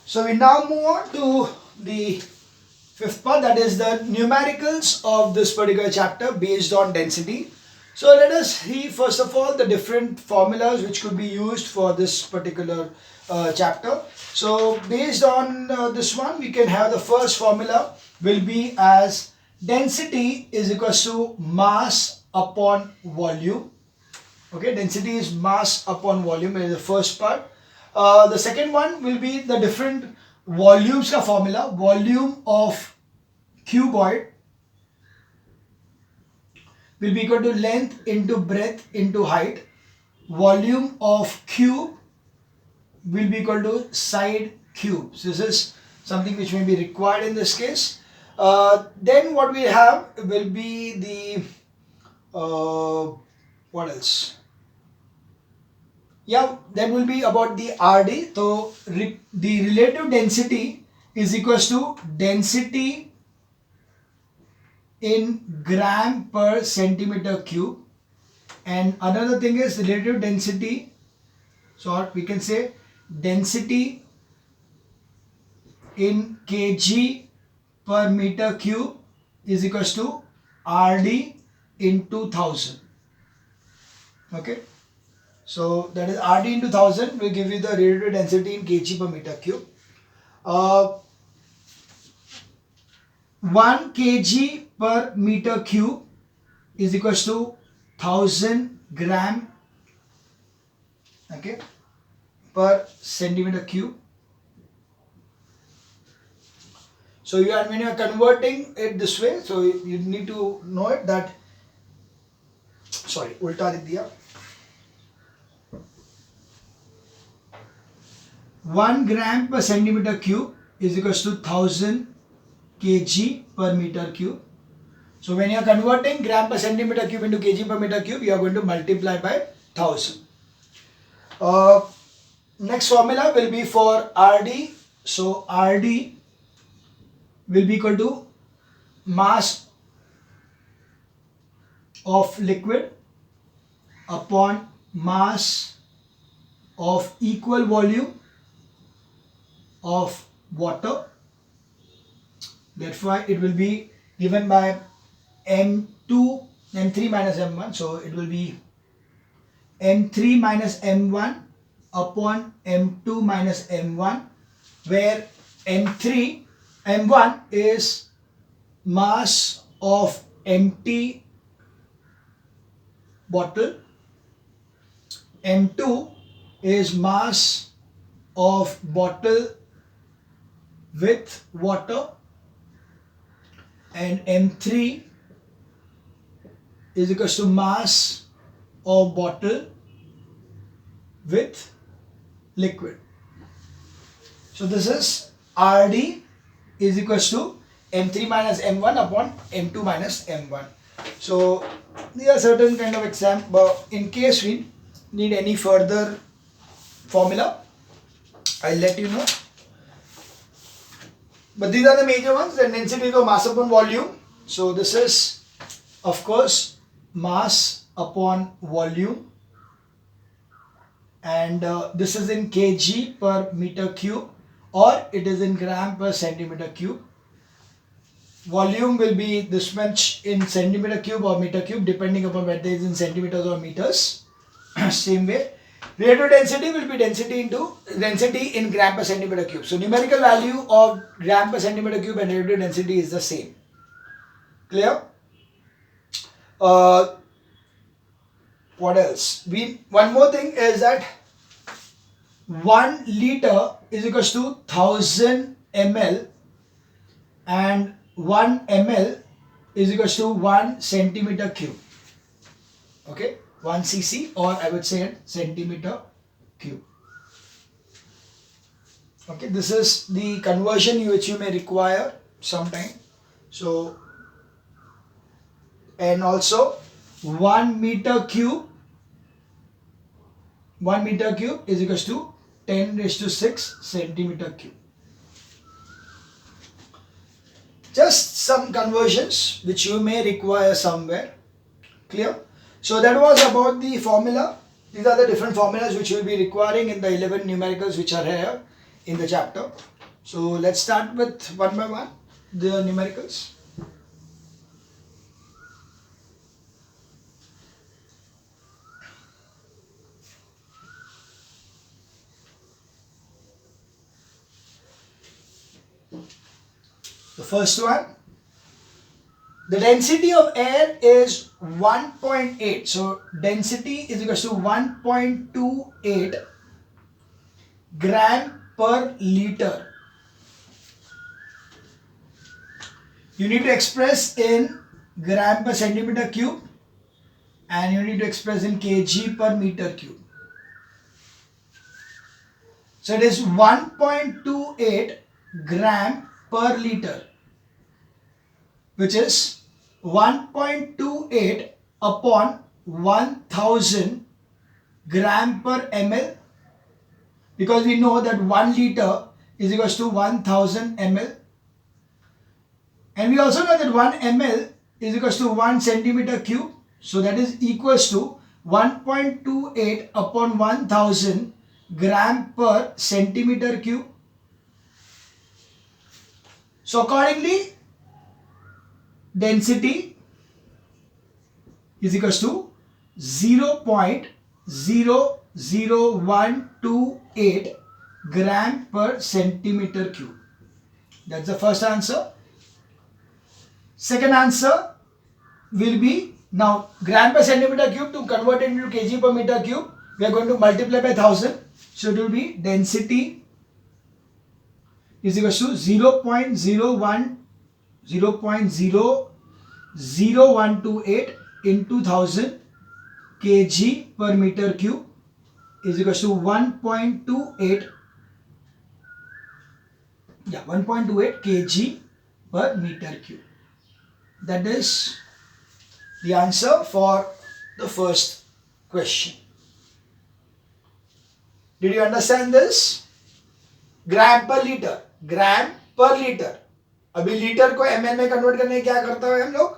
So we now move on to the fifth part, that is the numericals of this particular chapter based on density. So let us see first of all the different formulas which could be used for this particular chapter. So based on this one, we can have the first formula will be as density is equals to mass upon volume. Okay, density is mass upon volume is the first part. The second one will be the different volumes ka formula. Volume of cuboid will be equal to length into breadth into height. Volume of cube will be equal to side cubes. This is something which may be required in this case. Then what we have will be the what else? Yeah, that will be about the RD. So the relative density is equals to density in gram per centimeter cube, and another thing is relative density, so we can say density in kg per meter cube is equals to RD into 1000. Okay, so that is RD into 1000 will give you the relative density in kg per meter cube. 1 kg per meter cube is equals to 1000 gram, okay, per centimeter cube. So when you are converting it this way, so you need to know it that, sorry, ulta लिख दिया. 1 gram per centimeter cube is equals to 1000 kg per meter cube. So when you are converting gram per centimeter cube into kg per meter cube, you are going to multiply by 1000. Next formula will be for RD. So RD will be equal to mass of liquid upon mass of equal volume of water. Therefore, it will be given by M2, M3 minus M1. So it will be M3 minus M1 upon M2 minus M1, where M1 is mass of empty bottle, M2 is mass of bottle with water, and M3 is equals to mass of bottle with liquid. So this is RD is equals to M3 minus M1 upon M2 minus M1. So these are certain kind of example. In case we need any further formula, I'll let you know. But these are the major ones. The density of mass upon volume. So this is, of course, mass upon volume, and this is in kg per meter cube, or it is in gram per centimeter cube. Volume will be this much in centimeter cube or meter cube, depending upon whether it is in centimeters or meters. Same way, relative density will be density in gram per centimeter cube. So numerical value of gram per centimeter cube and relative density is the same. Clear? What else? One more thing is that 1 liter is equals to 1000 ml, and 1 ml is equals to 1 centimeter cube. Okay, 1 cc, or I would say centimeter cube. Okay, this is the conversion which you may require sometime. So, and also 1 meter cube is equals to 10 raised to 6 centimeter cube. Just some conversions which you may require somewhere. Clear? So that was about the formula. These are the different formulas which you will be requiring in the 11 numericals which are here. in the chapter. So let's start with one by one the numericals. The first one, the density of air is 1.8. So density is equal to 1.28 gram per liter. You need to express in gram per centimeter cube and you need to express in kg per meter cube. So it is 1.28 gram per liter, which is 1.28 upon 1000 gram per ml, because we know that 1 liter is equal to 1000 ml, and we also know that 1 ml is equal to 1 centimeter cube, so that is equals to 1.28 upon 1000 gram per centimeter cube. So accordingly, density is equals to 0.00128 gram per centimeter cube. That's the first answer. Second answer will be, now gram per centimeter cube, to convert it into kg per meter cube, we are going to multiply by 1000. So it will be density is equals to 0.0128 into 1000 kg per meter cube is equals to 1.28 kg per meter cube. That is the answer for the first question. Did you understand this? ग्राम पर litre, ग्राम पर litre. अभी litre को ml में convert करने क्या करते हैं हम लोग?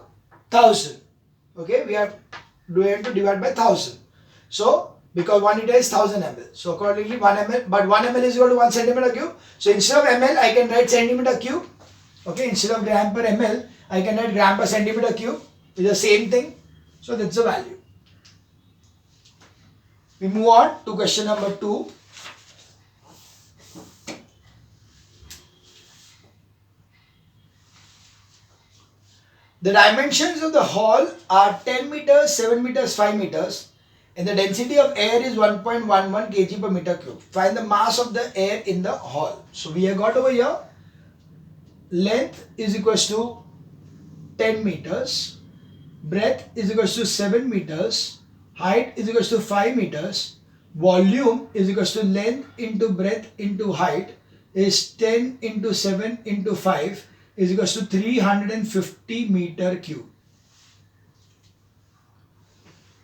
1000. Okay, we are doing to divide by 1000. So because 1 liter is 1000 ml. So accordingly 1 ml, but 1 ml is equal to 1 centimeter cube. So instead of ml, I can write centimeter cube. Okay, instead of gram per ml, I can write gram per centimeter cube. It's the same thing. So that's the value. We move on to question number 2. The dimensions of the hall are 10 meters, 7 meters, 5 meters, and the density of air is 1.11 kg per meter cube. Find the mass of the air in the hall. So we have got over here, length is equals to 10 meters, breadth is equals to 7 meters, height is equals to 5 meters, volume is equals to length into breadth into height is 10 into 7 into 5 is equals to 350 meter cube.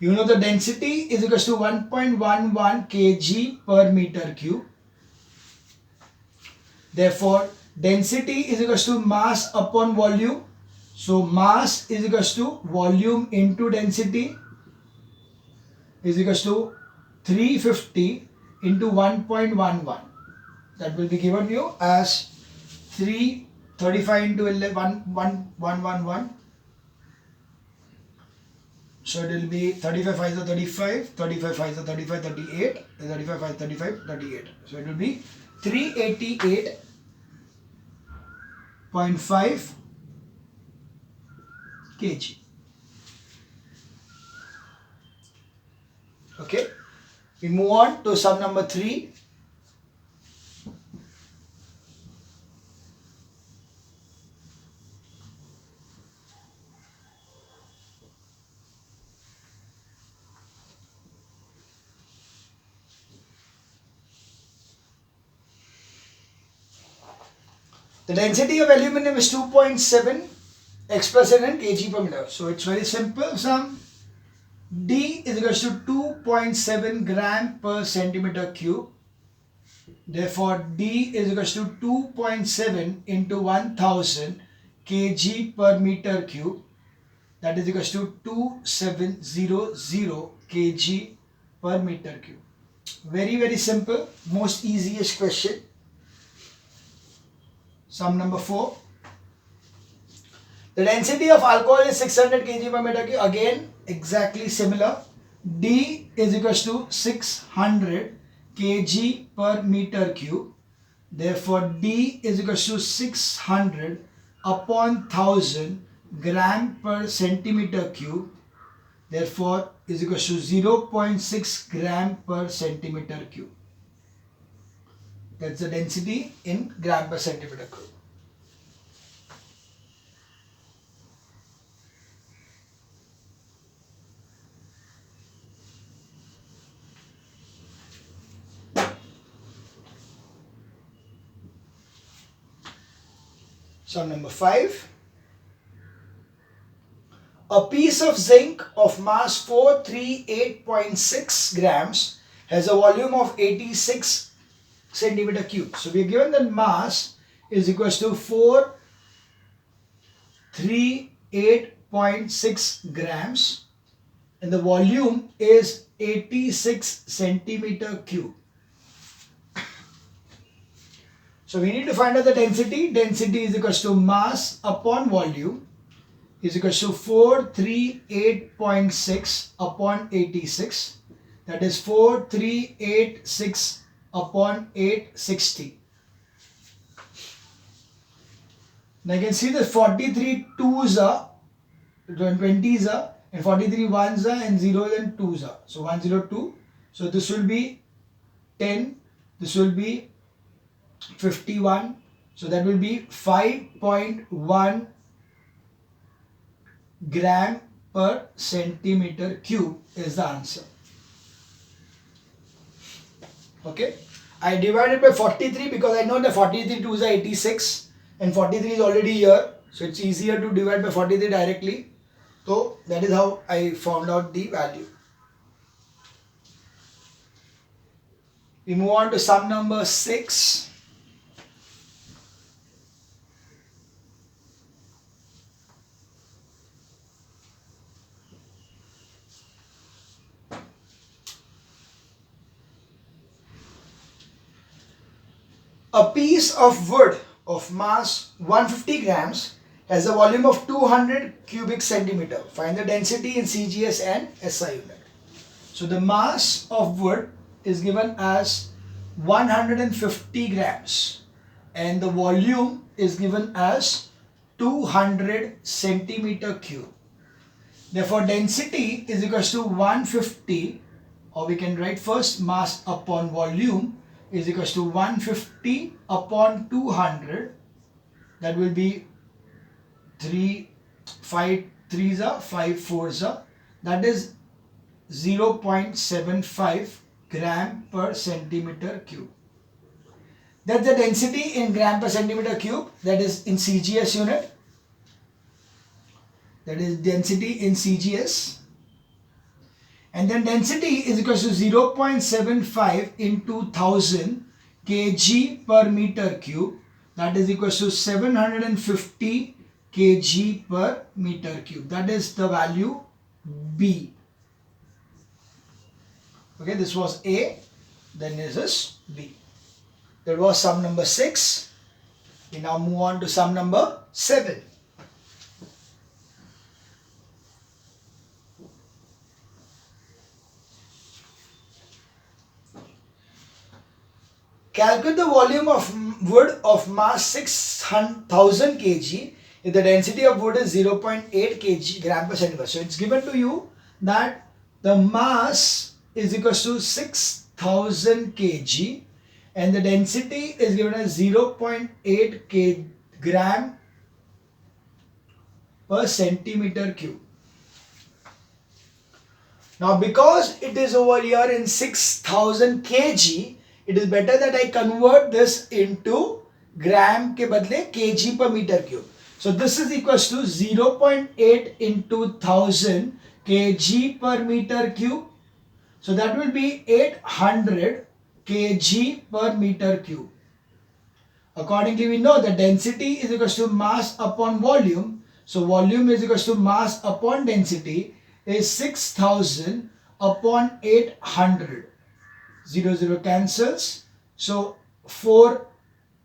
You know the density is equals to 1.11 kg per meter cube. Therefore, density is equals to mass upon volume. So, mass is equals to volume into density is equals to 350 into 1.11. That will be given you as 335 into 111. So it will be 35 5 is 35, 35 5 is 35, 38, 35 5 35, 38. So it will be 388.5 kg. Okay. We move on to sum number 3. The density of aluminum is 2.7 expressed in kg per meter. So it's very simple sum. D is equal to 2.7 gram per centimeter cube. Therefore, D is equal to 2.7 into 1000 kg per meter cube. That is equal to 2700 kg per meter cube. Very, very simple. Most easiest question. Sum number 4. The density of alcohol is 600 kg per meter cube. Again, exactly similar. D is equals to 600 kg per meter cube. Therefore, D is equals to 600 upon 1000 gram per centimeter cube. Therefore, is equals to 0.6 gram per centimeter cube. That's the density in gram per centimeter cube. Sum number 5. A piece of zinc of mass 438.6 grams has a volume of 86 centimeter cube. So we are given that mass is equals to 438.6 grams and the volume is 86 centimeter cube. So we need to find out the density. Density is equals to mass upon volume is equals to 438.6 upon 86. That is 4386 upon 860. Now you can see the 43 twos are, 20s are, and 43 ones are, and zeros and twos are. So 102. So this will be 10. This will be 51. So that will be 5.1 gram per centimeter cube is the answer. Okay. I divided by 43 because I know the 43 twos are 86 and 43 is already here. So it's easier to divide by 43 directly. So that is how I found out the value. We move on to sum number 6. A piece of wood of mass 150 grams has a volume of 200 cubic centimeter. Find the density in CGS and SI unit. So the mass of wood is given as 150 grams and the volume is given as 200 centimeter cube. Therefore, density is equals to 150, or we can write first mass upon volume is equals to 150 upon 200. That will be 3, 5 3s are, 5 4s are. That is 0.75 gram per centimeter cube. That's the density in gram per centimeter cube. That is in CGS unit. That is density in CGS. And then density is equal to 0.75 into 1000 kg per meter cube. That is equal to 750 kg per meter cube. That is the value B. Okay, this was A. Then this is B. That was sum number 6. We now move on to sum number 7. Calculate the volume of wood of mass 6,000 kg if the density of wood is 0.8 kg gram per centimeter. So it's given to you that the mass is equal to 6,000 kg and the density is given as 0.8 gram per centimeter cube. Now because it is over here in 6,000 kg, it is better that I convert this into gram के बदले kg per meter cube. So this is equals to 0.8 into 1000 kg per meter cube. So that will be 800 kg per meter cube. Accordingly, we know that density is equals to mass upon volume. So volume is equals to mass upon density is 6,000 upon 800. 0 0 cancels. So 4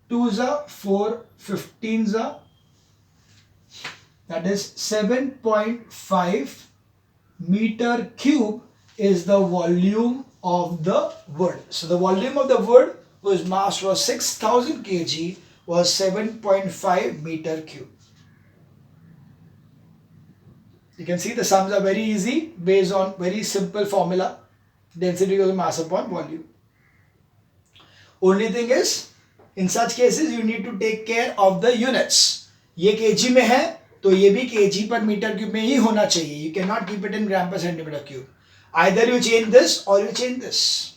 2s are 4, 15s are, that is 7.5 meter cube is the volume of the wood. So the volume of the wood whose mass was 6000 kg was 7.5 meter cube. You can see the sums are very easy based on very simple formula, density equals mass upon volume. Only thing is, in such cases you need to take care of the units. ये kg में है तो ये भी kg per meter cube में ही होना चाहिए. You cannot keep it in gram per centimeter cube. Either you change this or you change this.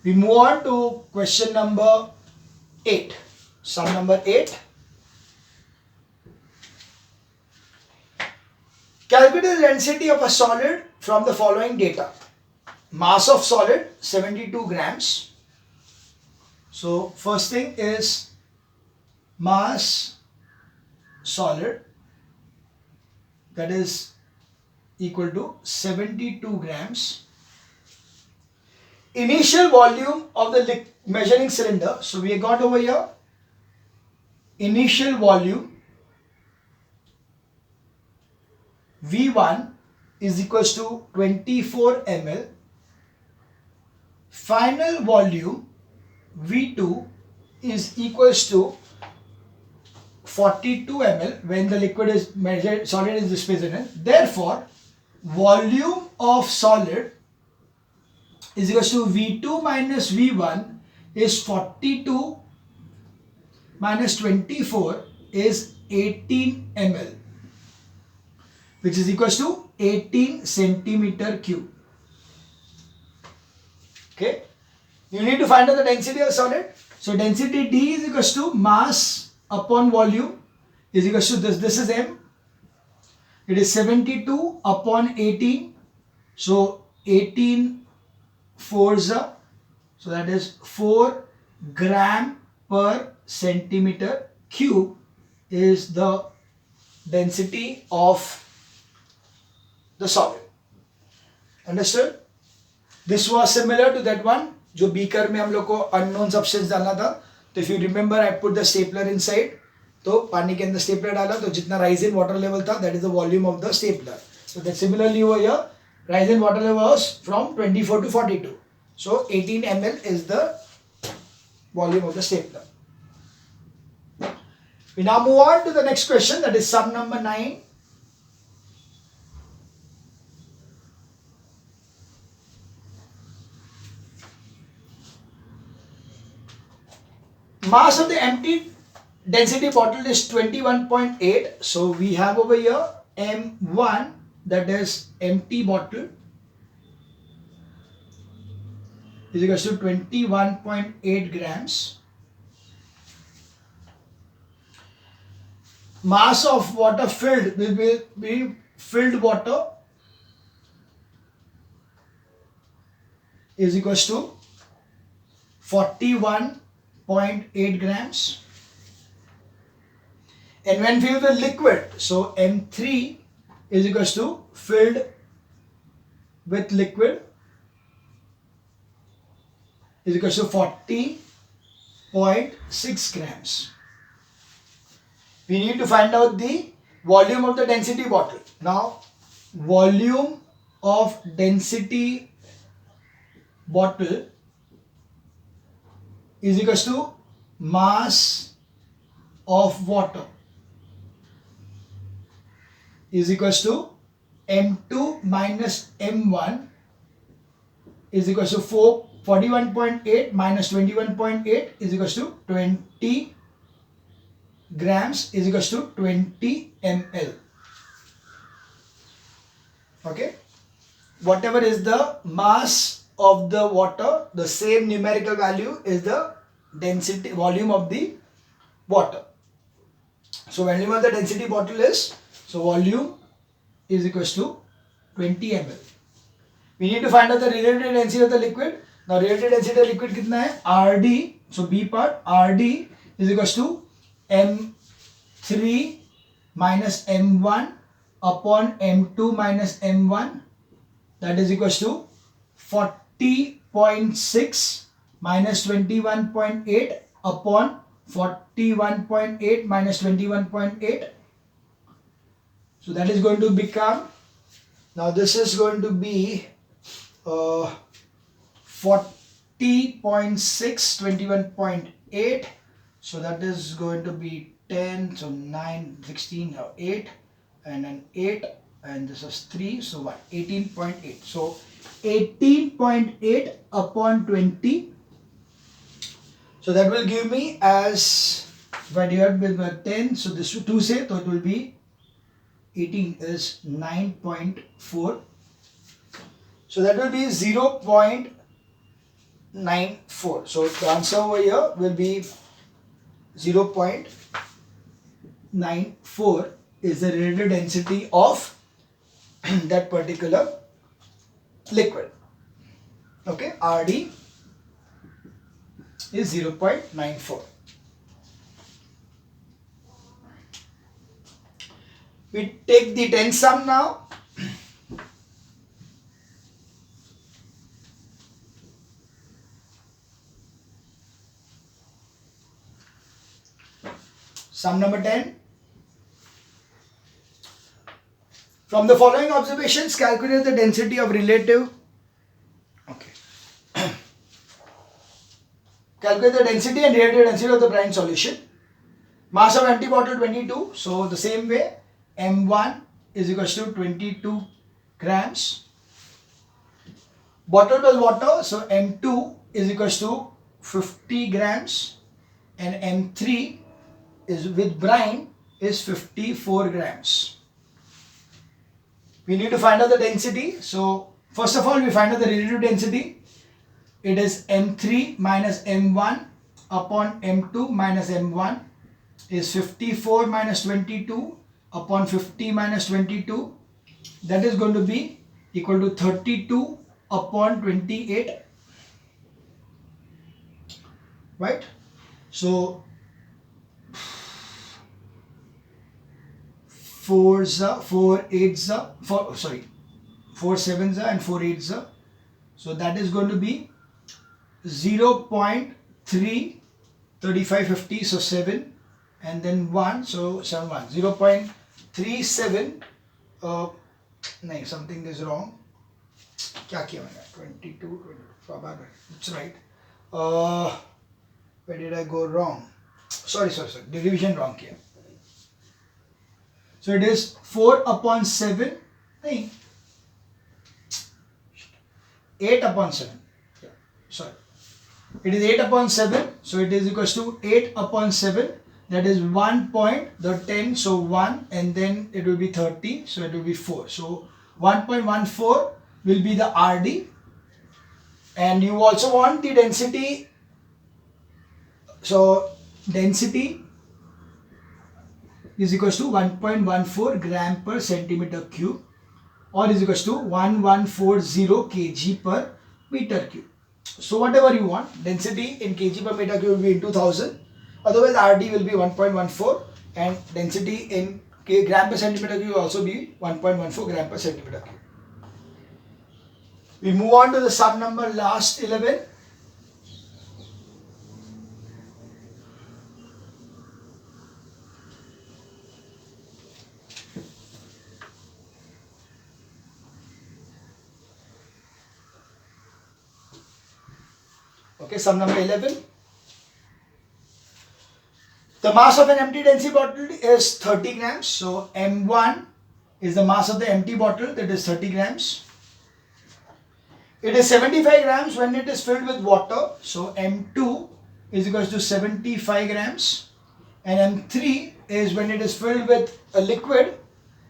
We move on to question number 8. Sum number 8. Calculate the density of a solid from the following data. Mass of solid 72 grams. So first thing is mass solid, that is equal to 72 grams. Initial volume of the measuring cylinder. So we got over here initial volume V1 is equals to 24 ml. Final volume V2 is equals to 42 ml when the liquid is measured, solid is displaced in it. Therefore, volume of solid is equals to V2 minus V1 is 42 minus 24 is 18 ml, which is equals to 18 centimeter cube. Okay, you need to find out the density of solid. So density D is equals to mass upon volume is equals to this. This is M. It is 72 upon 18. So 18 fours are, so that is 4 gram per centimeter cube is the density of the solid. Understood? This was similar to that one जो beaker में हम लोग को unknown substance डालना था. तो if you remember, I put the stapler inside. तो पानी के अंदर stapler डाला तो जितना rise in water level था, that is the volume of the stapler. So that similarly over here, rise in water level was from 24 to 42. So 18 ml is the volume of the stapler. We now move on to the next question, that is sum number 9. Mass of the empty density bottle is 21.8. So we have over here M1, that is empty bottle, is equal to 21.8 grams. Mass of water filled will be filled water is equal to 41.8 grams. And when filled with liquid, so M3 is equal to filled with liquid is equal to 40.6 grams. We need to find out the volume of the density bottle. Now, volume of density bottle is equal to mass of water is equal to M2 minus M1 is equal to 41.8 minus 21.8 is equal to 20 grams is equal to 20 ml. Okay. Whatever is the mass of the water, the same numerical value is the density volume of the water. So volume of the density bottle is, so volume is equal to 20 ml. We need to find out the relative density of the liquid. Now relative density of the liquid कितना है? RD. So B part RD is equal to M3 minus M1 upon M2 minus M1 that is equals to 40.6 minus 21.8 upon 41.8 minus 21.8. So that is going to become, now this is going to be 40.6, 21.8. So that is going to be 10, so 9, 16, 8, and then 8, and this is 3, so what? 18.8. So 18.8 upon 20. So that will give me as, if I divide with 10, so this 2 say, so it will be 18 is 9.4. So that will be 0.94. So the answer over here will be 0.94 is the relative density of that particular liquid. Okay, RD is 0.94. We take the 10 sum now. Sum number 10. From the following observations, calculate the density of relative. Okay. Calculate the density and relative density of the brine solution. Mass of empty bottle 22. So the same way, M1 is equals to 22 grams. Bottle with water, so M2 is equals to 50 grams, and M3 is with brine is 54 grams. We need to find out the density. So first of all, we find out the relative density. It is M3 minus M1 upon M2 minus M1 is 54 minus 22 upon 50 minus 22. That is going to be equal to 32 upon 28. Right? So 4 7s and 4 8s. So that is going to be 0.33550, so 7, and then 1, so 7 1 0.37. No, something is wrong. क्या किया मैंने? 22 it's right. Where did I go wrong? Sorry, division wrong here. So it is 4 upon 7. No, 8 upon 7. Yeah, sorry. It is 8 upon 7. So it is equals to 8 upon 7. That is 1.10. So 1, and then it will be 30. So it will be 4. So 1.14 will be the RD. And you also want the density. So density is equals to 1.14 gram per centimeter cube, or is equals to 1140 kg per meter cube. So whatever you want, density in kg per meter cube will be into 1000. Otherwise RD will be 1.14, and density in gram per centimeter cube will also be 1.14 gram per centimeter cube. We move on to the sum number last 11. Okay, sum number 11. The mass of an empty density bottle is 30 grams. So M1 is the mass of the empty bottle, that is 30 grams. It is 75 grams when it is filled with water. So M2 is equals to 75 grams. And M3 is when it is filled with a liquid.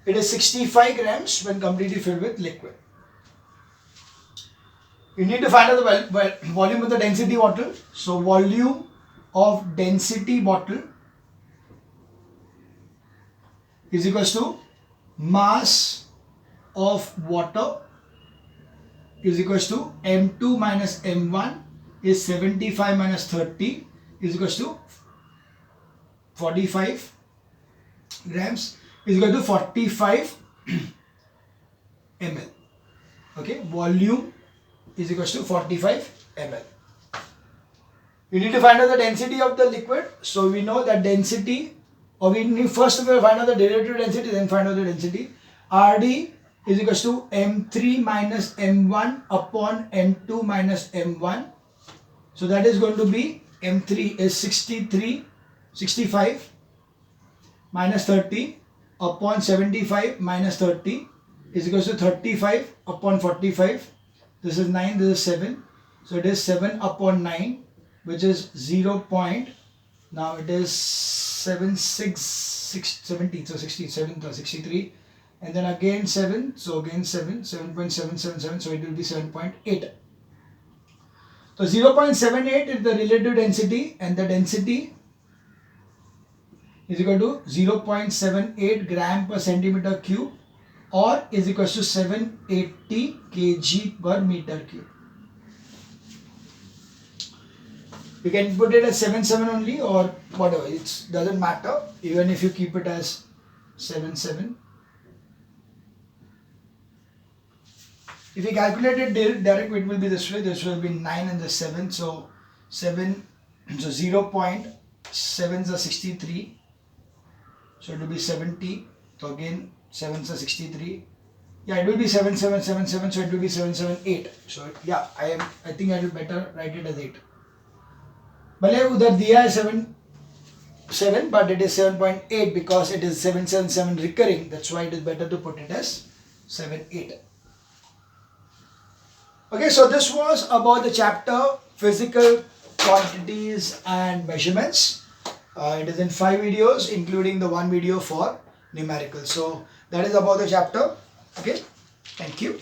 It is 65 grams when completely filled with liquid. You need to find out the volume of the density bottle. So volume of density bottle is equals to mass of water is equals to M2 minus M1 is 75 minus 30 is equals to 45 grams is equal to 45 ml. Okay, volume is equals to 45 ml. We need to find out the density of the liquid. So we know that density, or we need first of all find out the derivative density, then find out the density. RD is equals to M3 minus M1 upon M2 minus M1. So that is going to be M3 is 65 minus 30 upon 75 minus 30 is equals to 35 upon 45. This is 9, this is 7. So it is 7 upon 9, which is 0. Now it is 70, so 67 plus 63. And then again 7, so again 7.777, so it will be 7.8. So 0.78 is the relative density, and the density is equal to 0.78 gram per centimeter cube, or is equal to 780 kg per meter cube. You can put it as 77 only, or whatever, it doesn't matter, even if you keep it as 77. If you calculate it direct, it will be this way. This will be 9 and the 7. So 7, so 0.7 is 63. So it will be 70. So again 7 is 63. Yeah, it will be 7777. So it will be 778. So yeah, I think I will better write it as 8. भले उधर दिया है 7, but it is 7.8 because it is 777 recurring. That's why it is better to put it as 78. Okay, so this was about the chapter physical quantities and measurements. It is in 5 videos, including the 1 video for numerical. So that is about the chapter. Okay, thank you.